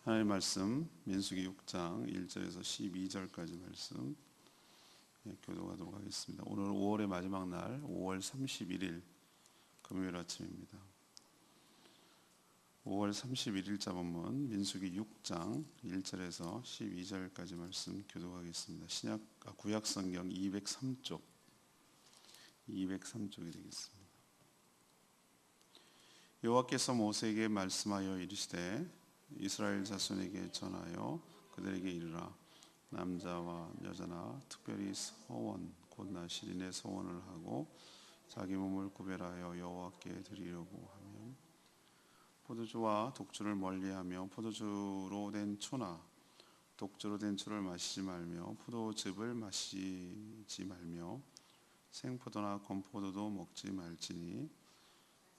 하나님의 말씀 민수기 6장 1절에서 12절까지 말씀 교도하도록 하겠습니다. 오늘 5월의 마지막 날 5월 31일 금요일 아침입니다. 5월 31일자 본문 민수기 6장 1절에서 12절까지 말씀 교도하겠습니다. 구약 성경 203쪽 203쪽이 되겠습니다. 여호와께서 모세에게 말씀하여 이르시되 이스라엘 자손에게 전하여 그들에게 이르라. 남자와 여자나 특별히 서원 곧 나실인의 서원을 하고 자기 몸을 구별하여 여호와께 드리려고 하면 포도주와 독주를 멀리하며 포도주로 된 초나 독주로 된 초를 마시지 말며 포도즙을 마시지 말며 생포도나 건포도도 먹지 말지니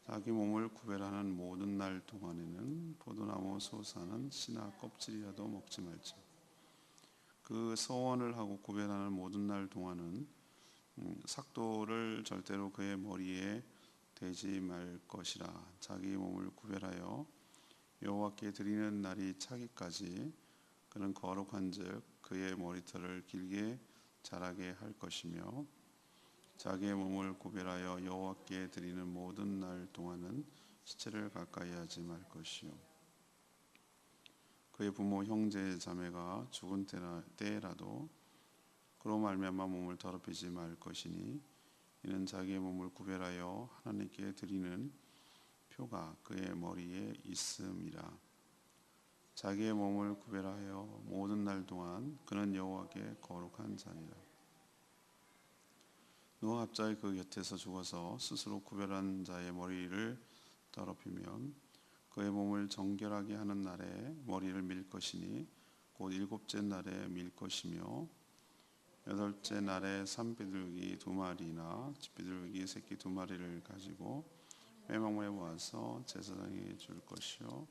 자기 몸을 구별하는 모든 날 동안에는 포도나무 솟아는 씨나 껍질이라도 먹지 말지. 그 서원을 하고 구별하는 모든 날 동안은 삭도를 절대로 그의 머리에 대지 말 것이라. 자기 몸을 구별하여 여호와께 드리는 날이 차기까지 그는 거룩한즉 그의 머리털을 길게 자라게 할 것이며 자기의 몸을 구별하여 여호와께 드리는 모든 날 동안은 시체를 가까이 하지 말 것이요 그의 부모 형제 자매가 죽은 때라도 그로 말미암아 몸을 더럽히지 말 것이니 이는 자기의 몸을 구별하여 하나님께 드리는 표가 그의 머리에 있음이라. 자기의 몸을 구별하여 모든 날 동안 그는 여호와께 거룩한 자니라. 누가 갑자기 그 곁에서 죽어서 스스로 구별한 자의 머리를 더럽히면 그의 몸을 정결하게 하는 날에 머리를 밀 것이니 곧 일곱째 날에 밀 것이며 여덟째 날에 산비둘기 2마리나 집비둘기 새끼 2마리를 가지고 회막문에 모아서 제사장에게 줄 것이요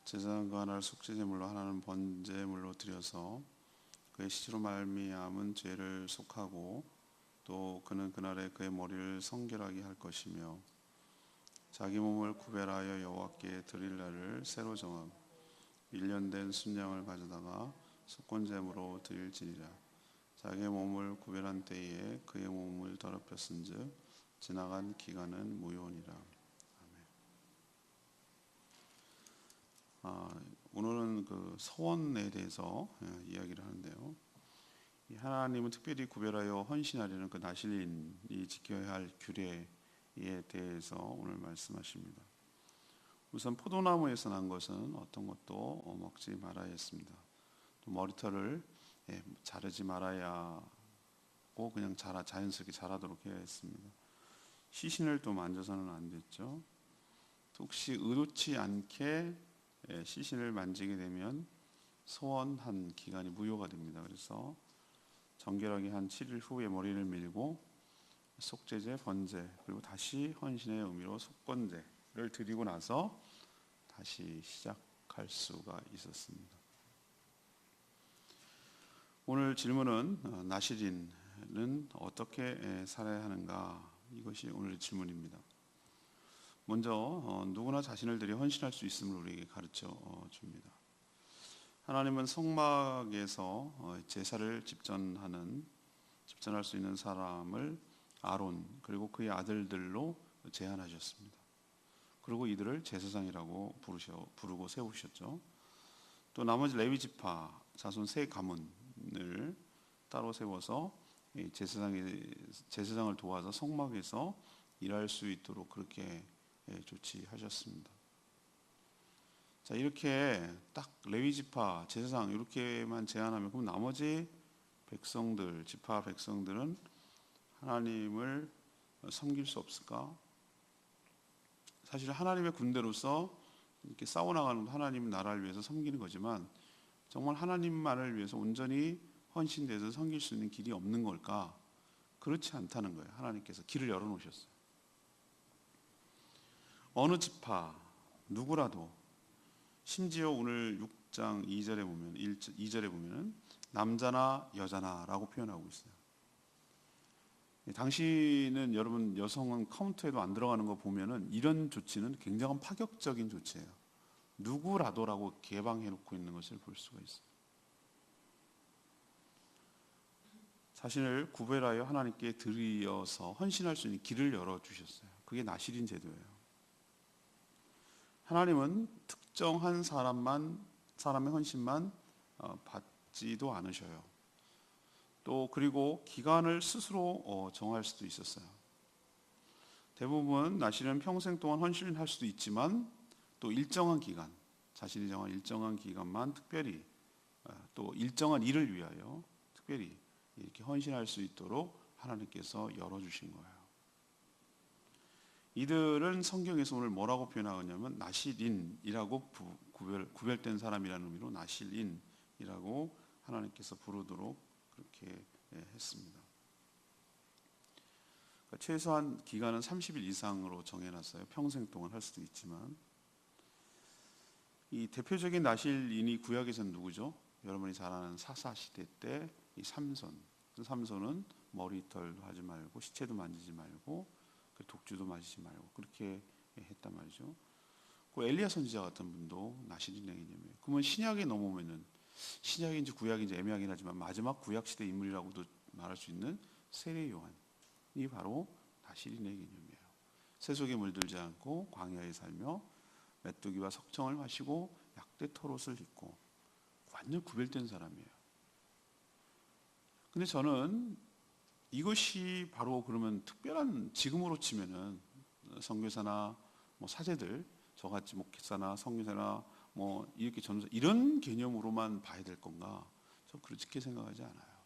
제사장 그 하나를 속죄제물로 하나는 번제물로 드려서 그의 시체로 말미암은 죄를 속하고 또 그는 그날에 그의 머리를 성결하게 할 것이며 자기 몸을 구별하여 여호와께 드릴 날을 새로 정함 1년 된 순양을 가져다가 속건제물로 드릴지니라. 자기 몸을 구별한 때에 그의 몸을 더럽혔은즉 지나간 기간은 무효니라. 오늘은 그 서원에 대해서 이야기를 하는데요. 하나님은 특별히 구별하여 헌신하려는 그 나실인이 지켜야 할 규례에 대해서 오늘 말씀하십니다. 우선 포도나무에서 난 것은 어떤 것도 먹지 말아야 했습니다. 또 머리털을 자르지 말아야 하고 그냥 자연스럽게 자라도록 해야 했습니다. 시신을 또 만져서는 안 됐죠. 또 혹시 의도치 않게 시신을 만지게 되면 소원한 기간이 무효가 됩니다. 그래서 정결하게 한 7일 후에 머리를 밀고 속죄제, 번제 그리고 다시 헌신의 의미로 속건제를 드리고 나서 다시 시작할 수가 있었습니다. 오늘 질문은 나실인은 어떻게 살아야 하는가? 이것이 오늘의 질문입니다. 먼저 누구나 자신을 들여 헌신할 수 있음을 우리에게 가르쳐 줍니다. 하나님은 성막에서 제사를 집전할 수 있는 사람을 아론 그리고 그의 아들들로 제한하셨습니다. 그리고 이들을 제사장이라고 부르고 세우셨죠. 또 나머지 레위 지파 자손 세 가문을 따로 세워서 제사장을 도와서 성막에서 일할 수 있도록 그렇게 조치하셨습니다. 자, 이렇게 딱 레위 지파, 제사장 이렇게만 제한하면 그럼 나머지 백성들, 지파 백성들은 하나님을 섬길 수 없을까? 사실 하나님의 군대로서 이렇게 싸워나가는 하나님 나라를 위해서 섬기는 거지만 정말 하나님만을 위해서 온전히 헌신돼서 섬길 수 있는 길이 없는 걸까? 그렇지 않다는 거예요. 하나님께서 길을 열어놓으셨어요. 어느 지파, 누구라도 심지어 오늘 6장 2절에 보면 남자나 여자나라고 표현하고 있어요. 당시는 여성은 카운트에도 안 들어가는 거 보면은 이런 조치는 굉장한 파격적인 조치예요. 누구라도라고 개방해 놓고 있는 것을 볼 수가 있어요. 자신을 구별하여 하나님께 드리어서 헌신할 수 있는 길을 열어주셨어요. 그게 나실인 제도예요. 하나님은 특정한 사람의 헌신만 받지도 않으셔요. 또 그리고 기간을 스스로 정할 수도 있었어요. 대부분 나실은 평생 동안 헌신할 수도 있지만 또 일정한 기간, 자신이 정한 일정한 기간만 특별히 또 일정한 일을 위하여 특별히 이렇게 헌신할 수 있도록 하나님께서 열어주신 거예요. 이들은 성경에서 오늘 뭐라고 표현하냐면 나실인이라고 구별된 사람이라는 의미로 나실인이라고 하나님께서 부르도록 그렇게 했습니다. 그러니까 최소한 기간은 30일 이상으로 정해놨어요. 평생 동안 할 수도 있지만. 이 대표적인 나실인이 구약에서는 누구죠? 여러분이 잘 아는 사사 시대 때 이 삼손은 머리털도 하지 말고 시체도 만지지 말고 독주도 마시지 말고 그렇게 했단 말이죠. 그 엘리야 선지자 같은 분도 나실인의 개념이에요. 그러면 신약에 넘어오면은 신약인지 구약인지 애매하긴 하지만 마지막 구약 시대 인물이라고도 말할 수 있는 세례 요한이 바로 나실인의 개념이에요. 세속에 물들지 않고 광야에 살며 메뚜기와 석청을 마시고 약대 털옷을 입고 완전 구별된 사람이에요. 근데 저는 이것이 바로 그러면 특별한 지금으로 치면은 선교사나 뭐 사제들 저같이 목회사나 선교사나 뭐 이렇게 전도사 이런 개념으로만 봐야 될 건가? 저 그렇게 생각하지 않아요.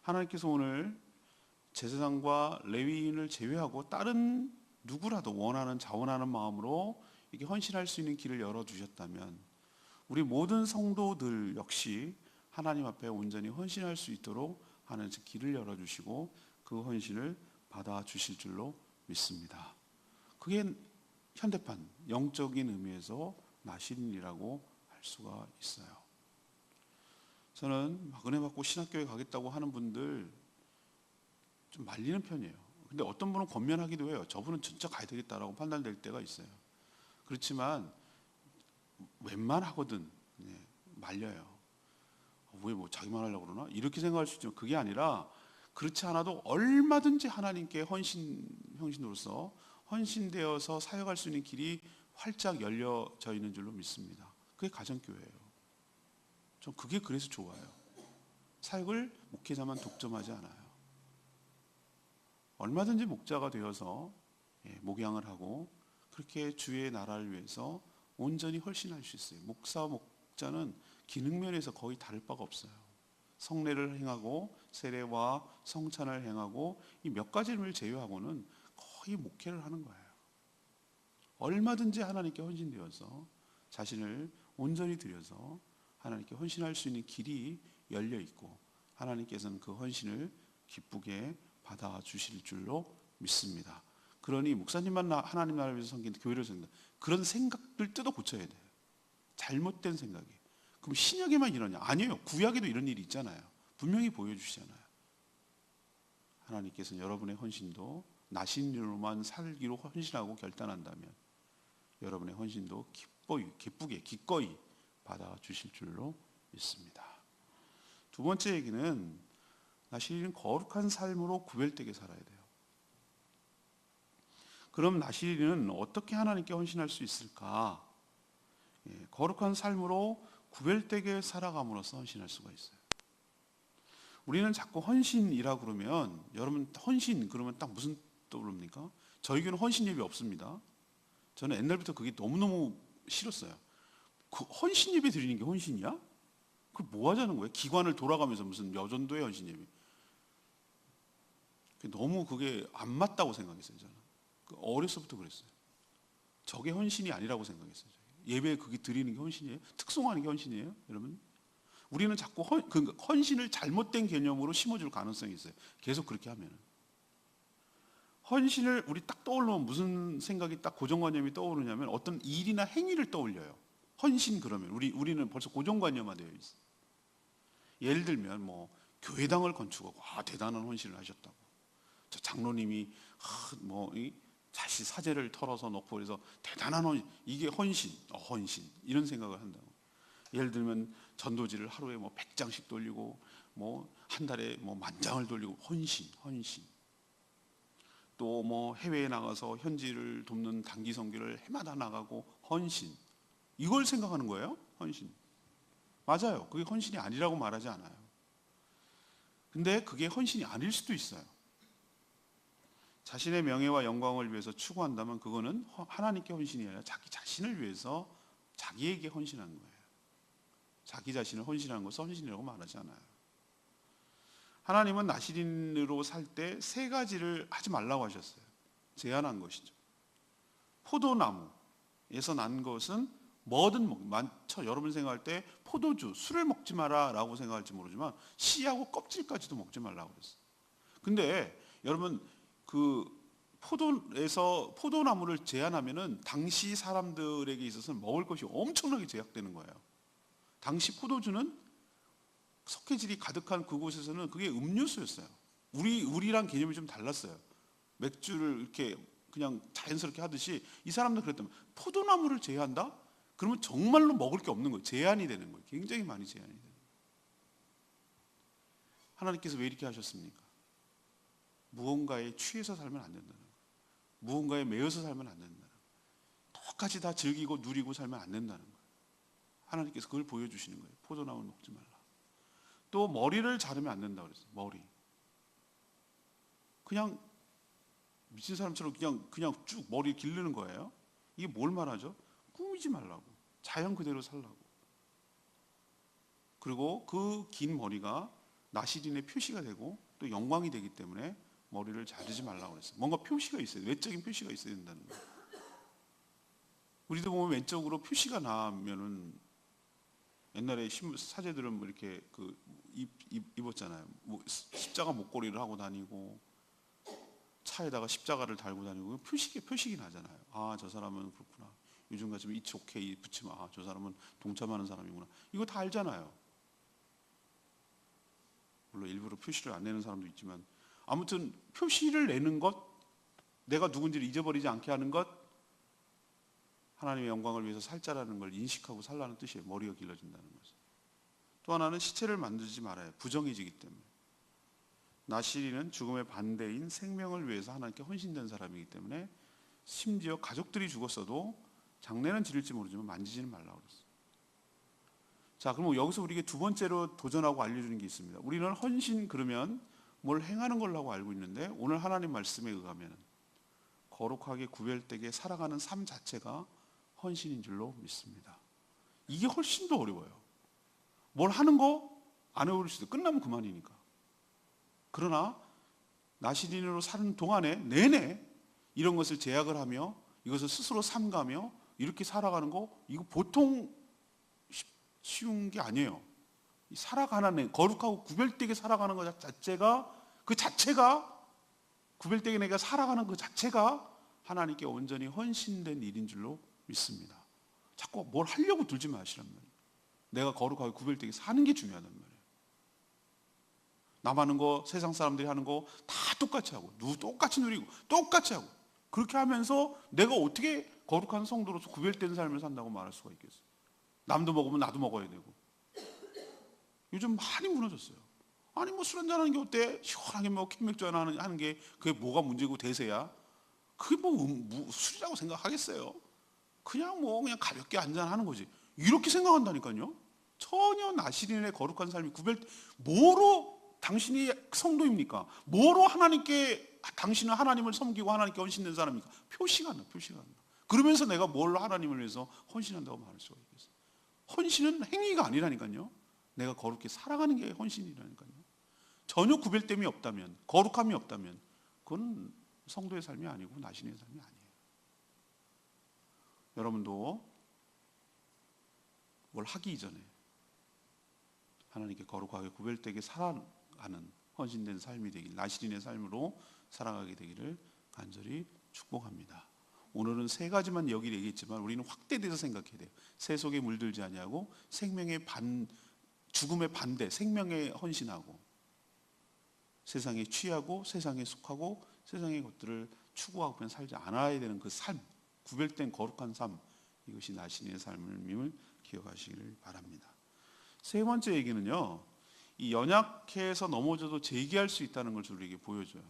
하나님께서 오늘 제사장과 레위인을 제외하고 다른 누구라도 원하는 자원하는 마음으로 이렇게 헌신할 수 있는 길을 열어 주셨다면 우리 모든 성도들 역시 하나님 앞에 온전히 헌신할 수 있도록 하는 길을 열어주시고 그 헌신을 받아주실 줄로 믿습니다. 그게 현대판 영적인 의미에서 나실인이라고 할 수가 있어요. 저는 은혜 받고 신학교에 가겠다고 하는 분들 좀 말리는 편이에요. 근데 어떤 분은 권면하기도 해요. 저분은 진짜 가야 되겠다라고 판단될 때가 있어요. 그렇지만 웬만하거든 말려요. 왜 뭐 자기만 하려고 그러나? 이렇게 생각할 수 있지만 그게 아니라 그렇지 않아도 얼마든지 하나님께 헌신으로서 헌신되어서 사역할 수 있는 길이 활짝 열려져 있는 줄로 믿습니다. 그게 가정교회예요. 전 그게 그래서 좋아요. 사역을 목회자만 독점하지 않아요. 얼마든지 목자가 되어서 목양을 하고 그렇게 주의 나라를 위해서 온전히 헌신할 수 있어요. 목자는 기능면에서 거의 다를 바가 없어요. 성례를 행하고 세례와 성찬을 행하고 이 몇 가지를 제외하고는 거의 목회를 하는 거예요. 얼마든지 하나님께 헌신되어서 자신을 온전히 드려서 하나님께 헌신할 수 있는 길이 열려 있고 하나님께서는 그 헌신을 기쁘게 받아주실 줄로 믿습니다. 그러니 목사님만 하나님 나라를 위해서 섬기는 교회를 섬긴다. 그런 생각들 뜯어 고쳐야 돼요. 잘못된 생각이. 그럼 신약에만 이러냐? 아니에요. 구약에도 이런 일이 있잖아요. 분명히 보여주시잖아요. 하나님께서는 여러분의 헌신도 나신으로만 살기로 헌신하고 결단한다면 여러분의 헌신도 기쁘게 기꺼이 받아주실 줄로 믿습니다. 두 번째 얘기는 나실인은 거룩한 삶으로 구별되게 살아야 돼요. 그럼 나실인은 어떻게 하나님께 헌신할 수 있을까? 거룩한 삶으로 구별되게 살아감으로써 헌신할 수가 있어요. 우리는 자꾸 헌신이라 그러면 여러분 헌신 그러면 딱 무슨 떠오릅니까? 저희 교회는 헌신 예배 없습니다. 저는 옛날부터 그게 너무너무 싫었어요. 그 헌신 예배 드리는 게 헌신이야? 그 뭐 하자는 거예요? 기관을 돌아가면서 무슨 여전도의 헌신 예배. 너무 그게 안 맞다고 생각했어요. 저는 어려서부터 그랬어요. 저게 헌신이 아니라고 생각했어요. 예배 그게 드리는 게 헌신이에요? 특송하는 게 헌신이에요? 여러분? 우리는 자꾸 헌신을 잘못된 개념으로 심어줄 가능성이 있어요. 계속 그렇게 하면은. 헌신을 우리 딱 떠올리면 무슨 생각이 딱 고정관념이 떠오르냐면 어떤 일이나 행위를 떠올려요. 헌신 그러면 우리는 벌써 고정관념화되어 있어요. 예를 들면 뭐 교회당을 건축하고 대단한 헌신을 하셨다고. 저 장로님이 자시 사제를 털어서 넣고 그래서 대단한 이게 헌신 이런 생각을 한다고. 예를 들면 전도지를 하루에 뭐 100장씩 돌리고 뭐 한 달에 뭐 10,000장을 돌리고 헌신. 또 뭐 해외에 나가서 현지를 돕는 단기 선교를 해마다 나가고 헌신. 이걸 생각하는 거예요. 헌신. 맞아요. 그게 헌신이 아니라고 말하지 않아요. 근데 그게 헌신이 아닐 수도 있어요. 자신의 명예와 영광을 위해서 추구한다면 그거는 하나님께 헌신이 아니라 자기 자신을 위해서 자기에게 헌신하는 거예요. 자기 자신을 헌신하는 것을 헌신이라고 말하지 않아요. 하나님은 나시린으로 살 때 3가지를 하지 말라고 하셨어요. 제한한 것이죠. 포도나무에서 난 것은 뭐든 많죠. 여러분 생각할 때 포도주, 술을 먹지 마라 라고 생각할지 모르지만 씨하고 껍질까지도 먹지 말라고 그랬어요. 근데 여러분 그 포도나무를 제한하면은 당시 사람들에게 있어서는 먹을 것이 엄청나게 제약되는 거예요. 당시 포도주는 석회질이 가득한 그곳에서는 그게 음료수였어요. 우리랑 개념이 좀 달랐어요. 맥주를 이렇게 그냥 자연스럽게 하듯이 이 사람들 그랬다면 포도나무를 제한한다? 그러면 정말로 먹을 게 없는 거예요. 제한이 되는 거예요. 굉장히 많이 제한이 되는 거예요. 하나님께서 왜 이렇게 하셨습니까? 무언가에 취해서 살면 안 된다는 거예요. 무언가에 매여서 살면 안 된다는 거예요. 똑같이 다 즐기고 누리고 살면 안 된다는 거예요. 하나님께서 그걸 보여주시는 거예요. 포도나무를 먹지 말라. 또 머리를 자르면 안 된다고 그랬어요. 머리. 그냥 미친 사람처럼 그냥 쭉 머리 기르는 거예요. 이게 뭘 말하죠? 꾸미지 말라고. 자연 그대로 살라고. 그리고 그 긴 머리가 나시린의 표시가 되고 또 영광이 되기 때문에 머리를 자르지 말라고 그랬어요. 뭔가 표시가 있어요. 외적인 표시가 있어야 된다는 거예요. 우리도 보면 왼쪽으로 표시가 나면은 옛날에 사제들은 뭐 이렇게 입었잖아요. 뭐 십자가 목걸이를 하고 다니고 차에다가 십자가를 달고 다니고 표식이 나잖아요. 아, 저 사람은 그렇구나. 요즘 같으면 it's okay 붙이면 아, 저 사람은 동참하는 사람이구나. 이거 다 알잖아요. 물론 일부러 표시를 안 내는 사람도 있지만 아무튼 표시를 내는 것, 내가 누군지를 잊어버리지 않게 하는 것, 하나님의 영광을 위해서 살자라는 걸 인식하고 살라는 뜻이에요. 머리가 길러진다는 것은. 또 하나는 시체를 만들지 말아요. 부정해지기 때문에. 나시린은 죽음의 반대인 생명을 위해서 하나님께 헌신된 사람이기 때문에 심지어 가족들이 죽었어도 장례는 지를지 모르지만 만지지는 말라고 그랬어요. 자, 그럼 여기서 우리에게 두 번째로 도전하고 알려주는 게 있습니다. 우리는 헌신 그러면 뭘 행하는 걸로 알고 있는데 오늘 하나님 말씀에 의하면 거룩하게 구별되게 살아가는 삶 자체가 헌신인 줄로 믿습니다. 이게 훨씬 더 어려워요. 뭘 하는 거 안 해올 수도 끝나면 그만이니까. 그러나 나시린으로 사는 동안에 내내 이런 것을 제약을 하며 이것을 스스로 삼가며 이렇게 살아가는 거 이거 보통 쉬운 게 아니에요. 살아가는 거룩하고 구별되게 살아가는 것 자체가 구별되게 내가 살아가는 그 자체가 하나님께 온전히 헌신된 일인 줄로 믿습니다. 자꾸 뭘 하려고 들지 마시란 말이에요. 내가 거룩하게 구별되게 사는 게 중요하단 말이에요. 남 하는 거, 세상 사람들이 하는 거 다 똑같이 하고 똑같이 누리고 똑같이 하고 그렇게 하면서 내가 어떻게 거룩한 성도로서 구별된 삶을 산다고 말할 수가 있겠어요. 남도 먹으면 나도 먹어야 되고. 요즘 많이 무너졌어요. 아니 뭐 술 한잔 하는 게 어때? 시원하게 뭐 캔맥주 하나 하는 게 그게 뭐가 문제고 대세야? 그게 뭐 술이라고 생각하겠어요? 그냥 가볍게 한잔 하는 거지. 이렇게 생각한다니까요. 전혀 나시린의 거룩한 삶이 뭐로 당신이 성도입니까? 뭐로 당신은 하나님을 섬기고 하나님께 헌신된 사람입니까? 표시가 안 나. 그러면서 내가 뭘 하나님을 위해서 헌신한다고 말할 수가 있겠어요? 헌신은 행위가 아니라니까요. 내가 거룩히 살아가는 게 헌신이라니까요. 전혀 구별됨이 없다면, 거룩함이 없다면 그건 성도의 삶이 아니고 나신의 삶이 아니에요. 여러분도 뭘 하기 이전에 하나님께 거룩하게 구별되게 살아가는 헌신된 삶이 되길, 나시린의 삶으로 살아가게 되기를 간절히 축복합니다. 오늘은 3가지만 여기 얘기했지만 우리는 확대돼서 생각해야 돼요. 새 속에 물들지 아니하고 죽음의 반대, 생명에 헌신하고 세상에 취하고 세상에 속하고 세상의 것들을 추구하고 살지 않아야 되는 그 삶, 구별된 거룩한 삶, 이것이 나신의 삶임을 기억하시기를 바랍니다. 세 번째 얘기는요, 이 연약해서 넘어져도 재기할 수 있다는 것을 우리에게 보여줘요.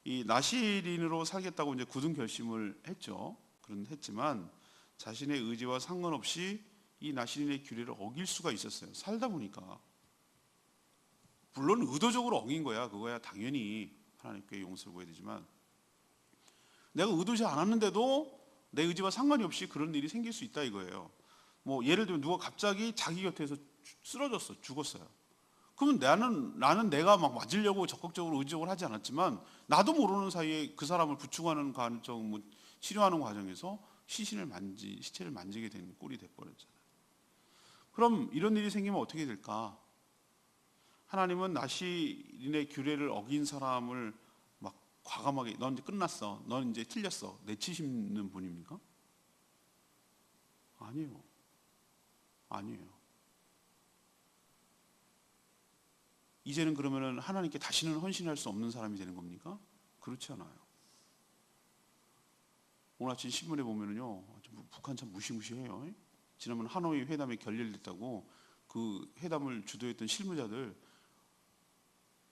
이 나시린으로 살겠다고 이제 굳은 결심을 했죠. 했지만 자신의 의지와 상관없이 이 나시린의 규례를 어길 수가 있었어요. 살다 보니까. 물론 의도적으로 어긴 거야. 그거야 당연히 하나님께 용서를 구해야 되지만, 내가 의도지 않았는데도 내 의지와 상관이 없이 그런 일이 생길 수 있다 이거예요. 뭐 예를 들면 누가 갑자기 자기 곁에서 쓰러졌어, 죽었어요. 그러면 나는 내가 막 맞으려고 적극적으로 의지적으로 하지 않았지만, 나도 모르는 사이에 그 사람을 부축하는 과정, 뭐 치료하는 과정에서 시체를 만지게 된 꼴이 돼버렸잖아요. 그럼 이런 일이 생기면 어떻게 될까? 하나님은 나시린의 규례를 어긴 사람을 막 과감하게 넌 이제 끝났어, 넌 이제 틀렸어, 내치시는 분입니까? 아니에요. 이제는 그러면은 하나님께 다시는 헌신할 수 없는 사람이 되는 겁니까? 그렇지 않아요. 오늘 아침 신문에 보면은요, 북한 참 무시무시해요. 지난번 하노이 회담이 결렬됐다고 그 회담을 주도했던 실무자들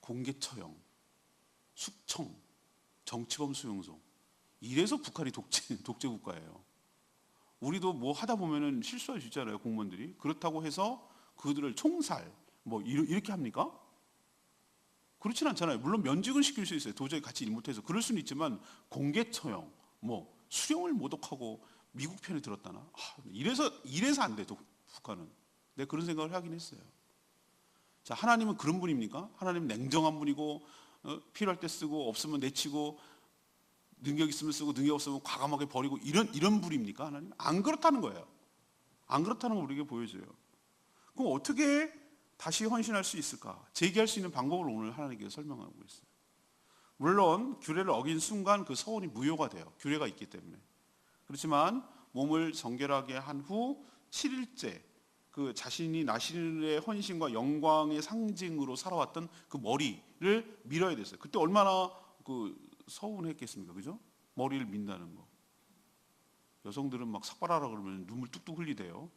공개 처형, 숙청, 정치범 수용소. 이래서 북한이 독재 국가예요. 우리도 뭐 하다 보면은 실수할 수 있잖아요, 공무원들이. 그렇다고 해서 그들을 총살, 뭐 이렇게 합니까? 그렇진 않잖아요. 물론 면직은 시킬 수 있어요. 도저히 같이 일 못해서. 그럴 수는 있지만 공개 처형, 뭐 수령을 모독하고 미국 편에 들었다나? 이래서 안 돼, 북한은. 내가 그런 생각을 하긴 했어요. 자, 하나님은 그런 분입니까? 하나님은 냉정한 분이고, 필요할 때 쓰고 없으면 내치고, 능력 있으면 쓰고 능력 없으면 과감하게 버리고, 이런 분입니까? 하나님? 안 그렇다는 거예요. 안 그렇다는 걸 우리에게 보여줘요. 그럼 어떻게 다시 헌신할 수 있을까? 재기할 수 있는 방법을 오늘 하나님께서 설명하고 있어요. 물론 규례를 어긴 순간 그 서원이 무효가 돼요. 규례가 있기 때문에. 그렇지만 몸을 정결하게 한 후 7일째 그 자신이 나신의 헌신과 영광의 상징으로 살아왔던 그 머리를 밀어야 됐어요. 그때 얼마나 그 서운했겠습니까? 그죠? 머리를 민다는 거. 여성들은 막 삭발하라 그러면 눈물 뚝뚝 흘리대요.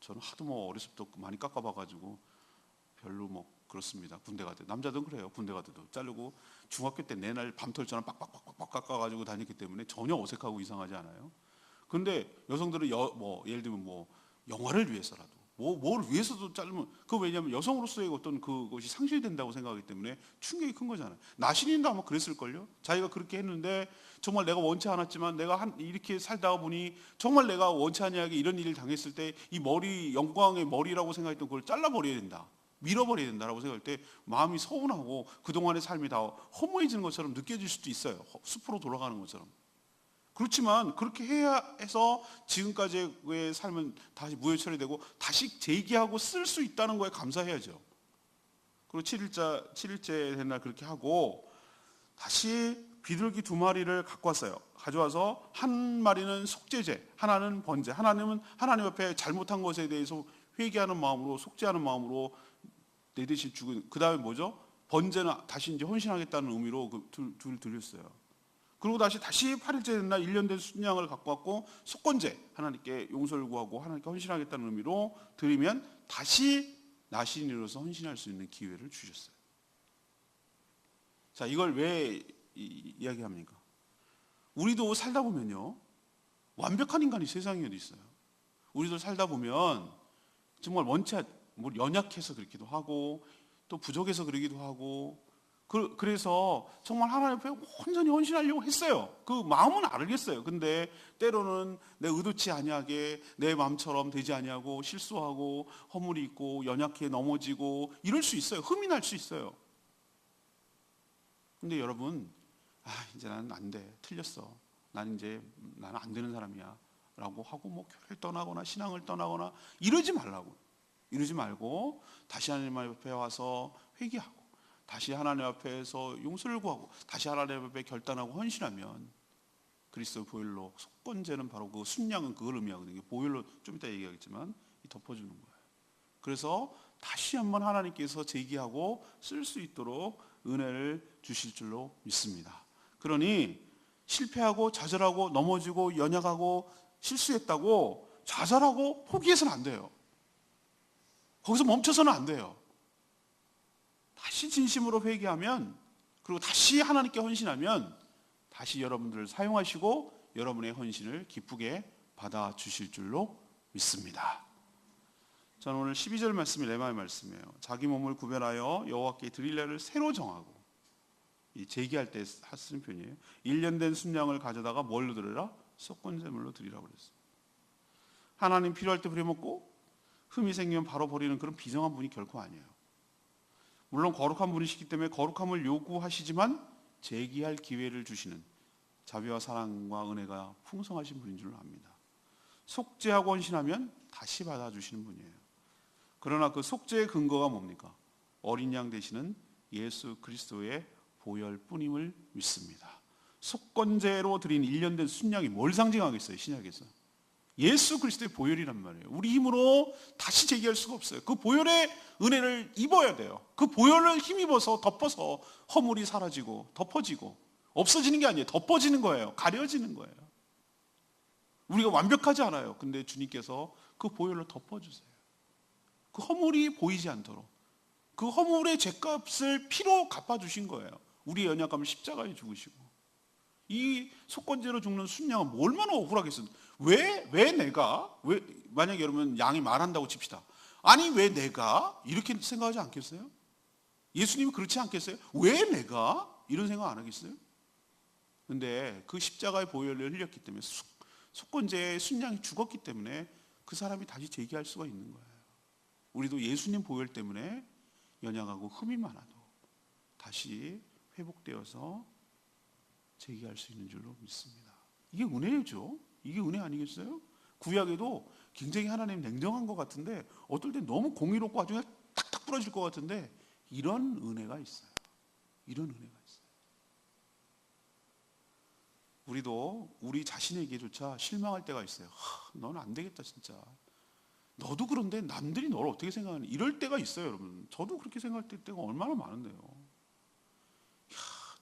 저는 하도 뭐 어렸을 때부터 많이 깎아봐가지고 별로 뭐 그렇습니다. 군대 가도 남자들은 그래요. 군대 가도 자르고, 중학교 때 내날 밤톨처럼 빡빡빡빡 깎아가지고 다녔기 때문에 전혀 어색하고 이상하지 않아요. 근데 여성들은 뭐 예를 들면 뭐 영화를 위해서라도 뭘 위해서도 자르면, 그 왜냐하면 여성으로서의 어떤 그것이 상실된다고 생각하기 때문에 충격이 큰 거잖아요. 나신인도 아마 그랬을걸요. 자기가 그렇게 했는데 정말 내가 원치 않았지만 내가 이렇게 살다가 보니 정말 내가 원치 아니하게 이런 일을 당했을 때 이 머리, 영광의 머리라고 생각했던 그걸 잘라버려야 된다, 밀어버려야 된다라고 생각할 때 마음이 서운하고 그동안의 삶이 다 허무해지는 것처럼 느껴질 수도 있어요. 숲으로 돌아가는 것처럼. 그렇지만 그렇게 해야 해서 지금까지의 삶은 다시 무효 처리되고 다시 재기하고 쓸 수 있다는 거에 감사해야죠. 그리고 7일째 된 날 그렇게 하고 다시 비둘기 2마리를 갖고 왔어요. 가져와서 한 마리는 속죄제, 하나는 번제. 하나님 앞에 잘못한 것에 대해서 회개하는 마음으로, 속죄하는 마음으로 내 대신 죽은. 그 다음에 뭐죠? 번제는 다시 이제 헌신하겠다는 의미로 그 둘 드렸어요. 그리고 다시 8일째 된 날 1년 된 순양을 갖고 왔고, 속건제, 하나님께 용서를 구하고 하나님께 헌신하겠다는 의미로 드리면 다시 나신이로서 헌신할 수 있는 기회를 주셨어요. 자, 이걸 왜 이야기합니까? 우리도 살다 보면요, 완벽한 인간이 세상에 어디 있어요. 우리도 살다 보면 정말 연약해서 그렇기도 하고 또 부족해서 그러기도 하고, 그래서 정말 하나님 앞에 온전히 헌신하려고 했어요. 그 마음은 알겠어요. 근데 때로는 내 의도치 아니하게 내 마음처럼 되지 아니하고 실수하고 허물이 있고 연약해 넘어지고 이럴 수 있어요. 흠이 날 수 있어요. 근데 여러분, 이제 나는 안 돼, 틀렸어, 나는 안 되는 사람이야 라고 하고 뭐 교회를 떠나거나 신앙을 떠나거나 이러지 말고 다시 하나님 앞에 와서 회개하고 다시 하나님 앞에서 용서를 구하고 다시 하나님 앞에 결단하고 헌신하면 그리스도 보혈로, 속건제는 바로 그 순양은 그걸 의미하거든요. 보혈로 좀 이따 얘기하겠지만 덮어주는 거예요. 그래서 다시 한번 하나님께서 재기하고 쓸 수 있도록 은혜를 주실 줄로 믿습니다. 그러니 실패하고 좌절하고 넘어지고 연약하고 실수했다고 좌절하고 포기해서는 안 돼요. 거기서 멈춰서는 안 돼요. 다시 진심으로 회개하면, 그리고 다시 하나님께 헌신하면 다시 여러분들을 사용하시고 여러분의 헌신을 기쁘게 받아주실 줄로 믿습니다. 저는 오늘 12절 말씀이 레마의 말씀이에요. 자기 몸을 구별하여 여호와께 드릴 날을 새로 정하고, 이 제기할 때 쓰는 표현이에요. 1년 된 순양을 가져다가 뭘로 드리라? 속건제물로 드리라고 그랬어요. 하나님 필요할 때 부려먹고 흠이 생기면 바로 버리는 그런 비정한 분이 결코 아니에요. 물론 거룩한 분이시기 때문에 거룩함을 요구하시지만 제기할 기회를 주시는 자비와 사랑과 은혜가 풍성하신 분인 줄 압니다. 속죄하고 헌신하면 다시 받아주시는 분이에요. 그러나 그 속죄의 근거가 뭡니까? 어린 양 되시는 예수 그리스도의 보혈뿐임을 믿습니다. 속건제로 드린 1년 된 순양이 뭘 상징하겠어요? 신약에서 예수 그리스도의 보혈이란 말이에요. 우리 힘으로 다시 제기할 수가 없어요. 그 보혈의 은혜를 입어야 돼요. 그 보혈을 힘입어서 덮어서 허물이 사라지고 덮어지고, 없어지는 게 아니에요. 덮어지는 거예요. 가려지는 거예요. 우리가 완벽하지 않아요. 근데 주님께서 그 보혈로 덮어주세요. 그 허물이 보이지 않도록, 그 허물의 죄값을 피로 갚아주신 거예요. 우리의 연약함을 십자가에 죽으시고. 이 속건제로 죽는 순양은 얼마나 억울하겠어요. 왜 내가, 만약에 여러분 양이 말한다고 칩시다. 아니 왜 내가, 이렇게 생각하지 않겠어요? 예수님이 그렇지 않겠어요? 왜 내가, 이런 생각 안 하겠어요? 근데 그 십자가의 보혈을 흘렸기 때문에, 속건제의 순양이 죽었기 때문에 그 사람이 다시 제기할 수가 있는 거예요. 우리도 예수님 보혈 때문에 연약하고 흠이 많아도 다시 회복되어서 제기할 수 있는 줄로 믿습니다. 이게 은혜죠. 이게 은혜 아니겠어요? 구약에도 굉장히 하나님 냉정한 것 같은데, 어떨 땐 너무 공의롭고 아주 탁탁 부러질 것 같은데, 이런 은혜가 있어요. 이런 은혜가 있어요. 우리도 우리 자신에게조차 실망할 때가 있어요. 넌 안 되겠다 진짜. 너도 그런데 남들이 너를 어떻게 생각하니? 이럴 때가 있어요, 여러분. 저도 그렇게 생각할 때가 얼마나 많은데요. 야,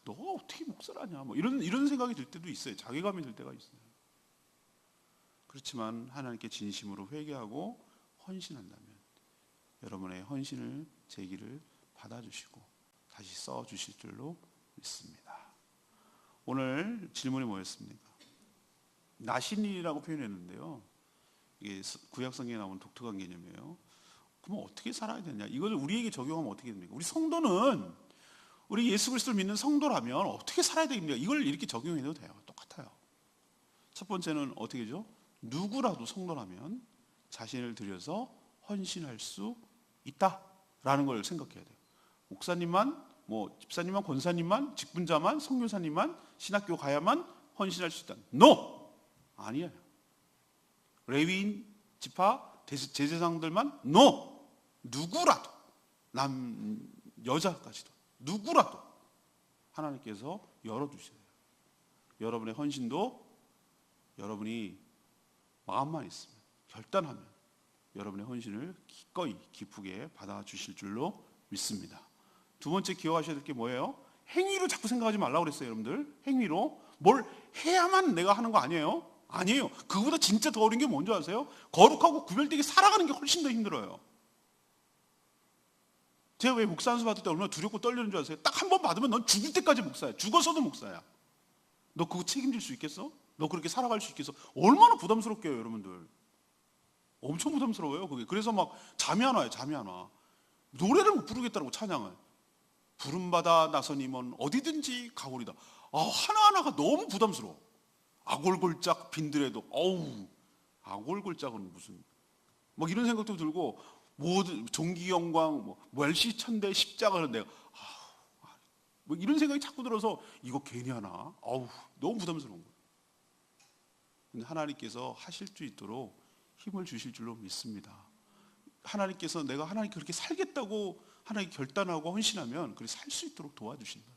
너가 어떻게 목사를 하냐? 뭐 이런 생각이 들 때도 있어요. 자괴감이 들 때가 있어요. 그렇지만 하나님께 진심으로 회개하고 헌신한다면 여러분의 헌신을, 제기를 받아주시고 다시 써주실 줄로 믿습니다. 오늘 질문이 뭐였습니까? 나신일이라고 표현했는데요. 이게 구약성경에 나오는 독특한 개념이에요. 그럼 어떻게 살아야 되냐? 이걸 우리에게 적용하면 어떻게 됩니까? 우리 성도는, 우리 예수 그리스도를 믿는 성도라면 어떻게 살아야 됩니까? 이걸 이렇게 적용해도 돼요. 똑같아요. 첫 번째는 어떻게 하죠? 누구라도 성도라면 자신을 들여서 헌신할 수 있다라는 걸 생각해야 돼요. 목사님만, 집사님만, 권사님만, 직분자만, 선교사님만, 신학교 가야만 헌신할 수 있다. NO! 아니에요. 레위인, 지파, 제사장들만 NO! 누구라도, 여자까지도 누구라도 하나님께서 열어주셔요. 여러분의 헌신도 여러분이 마음만 있으면, 결단하면 여러분의 헌신을 기꺼이 기쁘게 받아주실 줄로 믿습니다. 두 번째 기억하셔야 될 게 뭐예요? 행위로 자꾸 생각하지 말라고 그랬어요, 여러분들. 행위로 뭘 해야만 내가 하는 거 아니에요? 아니에요. 그거보다 진짜 더 어려운 게 뭔지 아세요? 거룩하고 구별되게 살아가는 게 훨씬 더 힘들어요. 제가 왜 목사 안수 받을 때 얼마나 두렵고 떨리는 줄 아세요? 딱 한 번 받으면 넌 죽을 때까지 목사야. 죽어서도 목사야. 너 그거 책임질 수 있겠어? 너 그렇게 살아갈 수 있겠어? 얼마나 부담스럽게요, 여러분들. 엄청 부담스러워요, 그게. 그래서 막 잠이 안 와요, 잠이 안 와. 노래를 못 부르겠다고, 찬양을. 부름받아 나서님은 어디든지 가오리다. 하나하나가 너무 부담스러워. 아골골짝 빈들에도, 아골골짝은 무슨, 막 이런 생각도 들고, 모든 종기 영광, 멸시천대 십자가는 내가, 뭐 이런 생각이 자꾸 들어서 이거 괜히 하나? 너무 부담스러운 거예요. 근데 하나님께서 하실 수 있도록 힘을 주실 줄로 믿습니다. 하나님께서 내가 하나님께 그렇게 살겠다고 하나님 결단하고 헌신하면 그렇게 살 수 있도록 도와주신다고.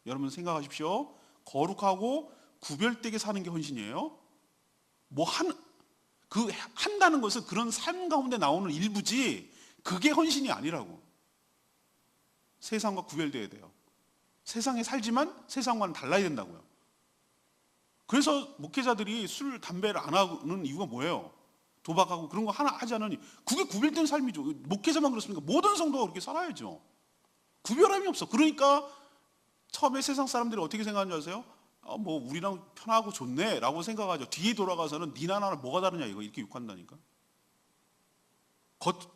여러분 생각하십시오. 거룩하고 구별되게 사는 게 헌신이에요. 한다는 것은 그런 삶 가운데 나오는 일부지, 그게 헌신이 아니라고. 세상과 구별돼야 돼요. 세상에 살지만 세상과는 달라야 된다고요. 그래서 목회자들이 술, 담배를 안 하는 이유가 뭐예요? 도박하고 그런 거 하나 하지 않으니 그게 구별된 삶이죠. 목회자만 그렇습니까? 모든 성도가 그렇게 살아야죠. 구별함이 없어. 그러니까 처음에 세상 사람들이 어떻게 생각하는 줄 아세요? 뭐 우리랑 편하고 좋네 라고 생각하죠. 뒤에 돌아가서는 니나 나나 뭐가 다르냐 이거 이렇게 욕한다니까.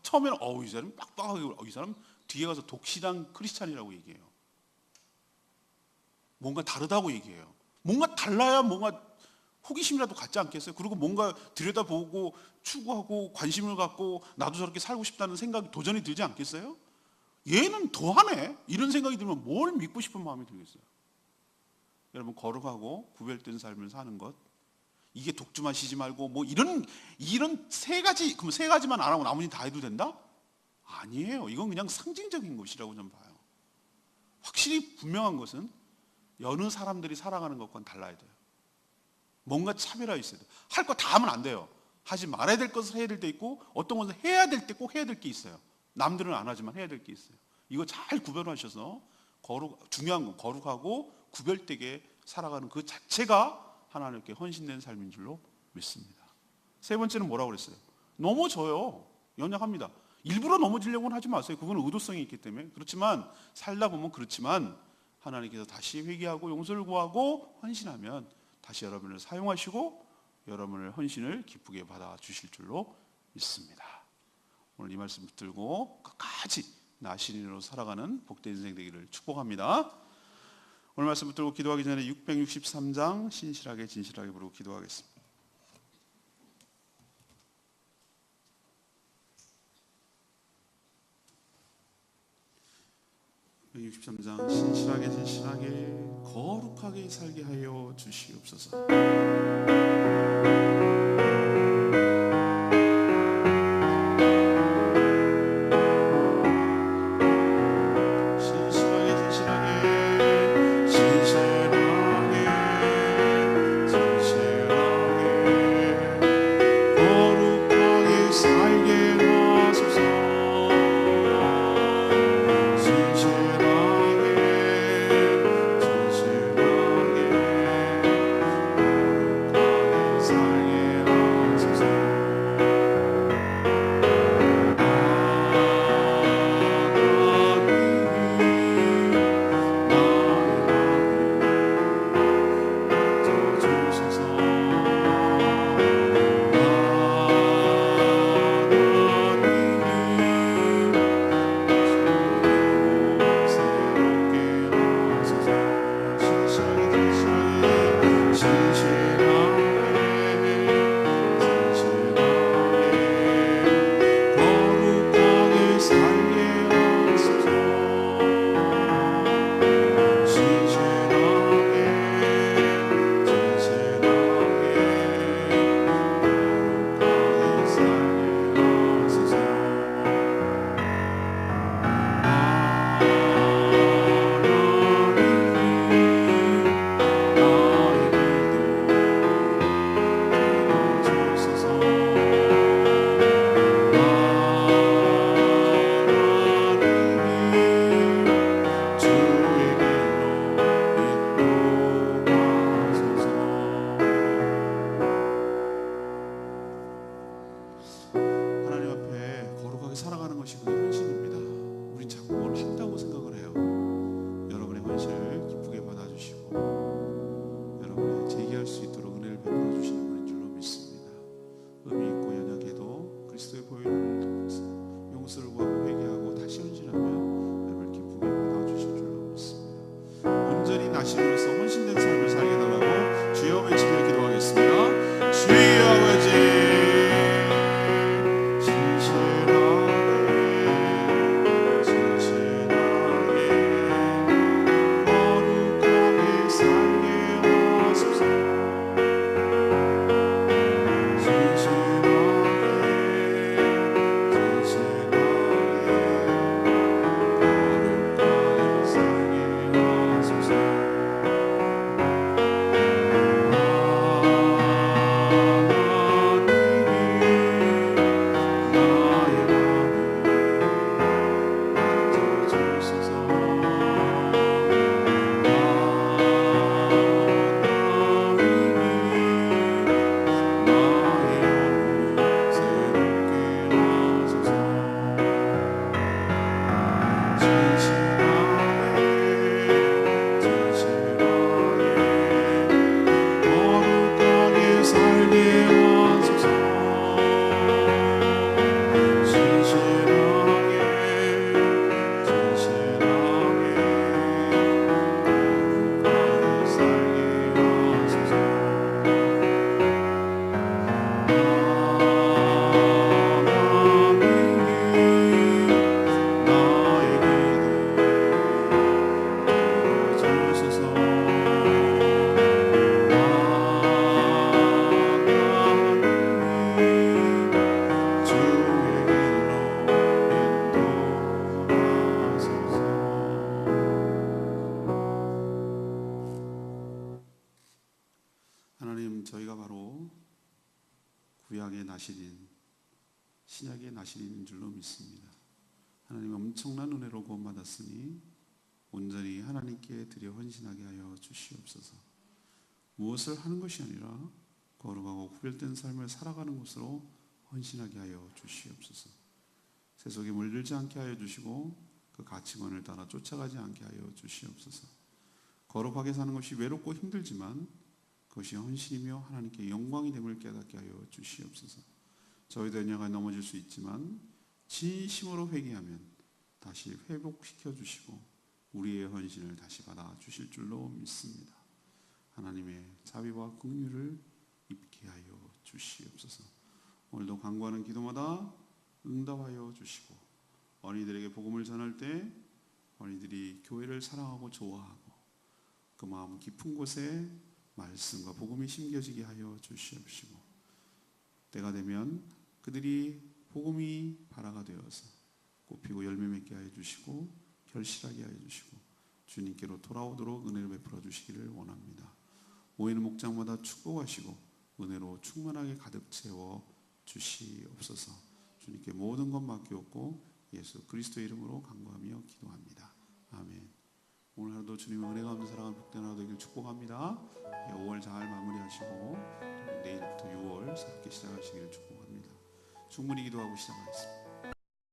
처음에는 이 사람 빡빡하게 이 사람 뒤에 가서 독실한 크리스찬이라고 얘기해요. 뭔가 다르다고 얘기해요. 뭔가 달라야 뭔가 호기심이라도 갖지 않겠어요? 그리고 뭔가 들여다보고 추구하고 관심을 갖고 나도 저렇게 살고 싶다는 생각이 도전이 들지 않겠어요? 얘는 더하네 이런 생각이 들면 뭘 믿고 싶은 마음이 들겠어요? 여러분, 거룩하고 구별된 삶을 사는 것, 이게 독주 마시지 말고 뭐 이런 세 가지, 그럼 세 가지만 안 하고 나머지는 다 해도 된다? 아니에요. 이건 그냥 상징적인 것이라고 저는 봐요. 확실히 분명한 것은 여느 사람들이 살아가는 것과는 달라야 돼요. 뭔가 차별화가 있어야 돼요. 할 거 다 하면 안 돼요. 하지 말아야 될 것을 해야 될 때 있고 어떤 것은 해야 될 때 꼭 해야 될 게 있어요. 남들은 안 하지만 해야 될 게 있어요. 이거 잘 구별하셔서 중요한 건 거룩하고 구별되게 살아가는 그 자체가 하나님께 헌신된 삶인 줄로 믿습니다. 세 번째는 뭐라고 그랬어요? 넘어져요. 연약합니다. 일부러 넘어지려고는 하지 마세요. 그건 의도성이 있기 때문에. 그렇지만 살다 보면 그렇지만 하나님께서 다시 회개하고 용서를 구하고 헌신하면 다시 여러분을 사용하시고 여러분의 헌신을 기쁘게 받아주실 줄로 믿습니다. 오늘 이 말씀 붙들고 끝까지 나 신인으로 살아가는 복된 인생 되기를 축복합니다. 오늘 말씀 붙들고 기도하기 전에 663장 신실하게 진실하게 부르고 기도하겠습니다. 663장 신실하게 진실하게 거룩하게 살게 하여 주시옵소서. 살게 신약의 나실인인 줄로 믿습니다. 하나님 엄청난 은혜로 구원받았으니 온전히 하나님께 드려 헌신하게 하여 주시옵소서. 무엇을 하는 것이 아니라 거룩하고 구별된 삶을 살아가는 것으로 헌신하게 하여 주시옵소서. 세속에 물들지 않게 하여 주시고 그 가치관을 따라 쫓아가지 않게 하여 주시옵소서. 거룩하게 사는 것이 외롭고 힘들지만 그것이 헌신이며 하나님께 영광이 됨을 깨닫게 하여 주시옵소서. 저희도 언젠가 넘어질 수 있지만 진심으로 회개하면 다시 회복시켜 주시고 우리의 헌신을 다시 받아 주실 줄로 믿습니다. 하나님의 자비와 긍휼을 입게 하여 주시옵소서. 오늘도 간구하는 기도마다 응답하여 주시고 어린이들에게 복음을 전할 때 어린이들이 교회를 사랑하고 좋아하고 그 마음 깊은 곳에 말씀과 복음이 심겨지게 하여 주시옵시고 때가 되면 그들이 복음이 발화가 되어서 꽃피고 열매 맺게 하여 주시고 결실하게 하여 주시고 주님께로 돌아오도록 은혜를 베풀어 주시기를 원합니다. 모이는 목장마다 축복하시고 은혜로 충만하게 가득 채워 주시옵소서. 주님께 모든 것 맡기옵고 예수 그리스도의 이름으로 간구하며 기도합니다. 아멘. 오늘 하루도 주님의 은혜 가운데 살아가는 복된 하루 되길 축복합니다. 5월 잘 마무리하시고 내일부터 6월 새롭게 시작하시기를 축복합니다. 충분히 기도하고 시작하겠습니다.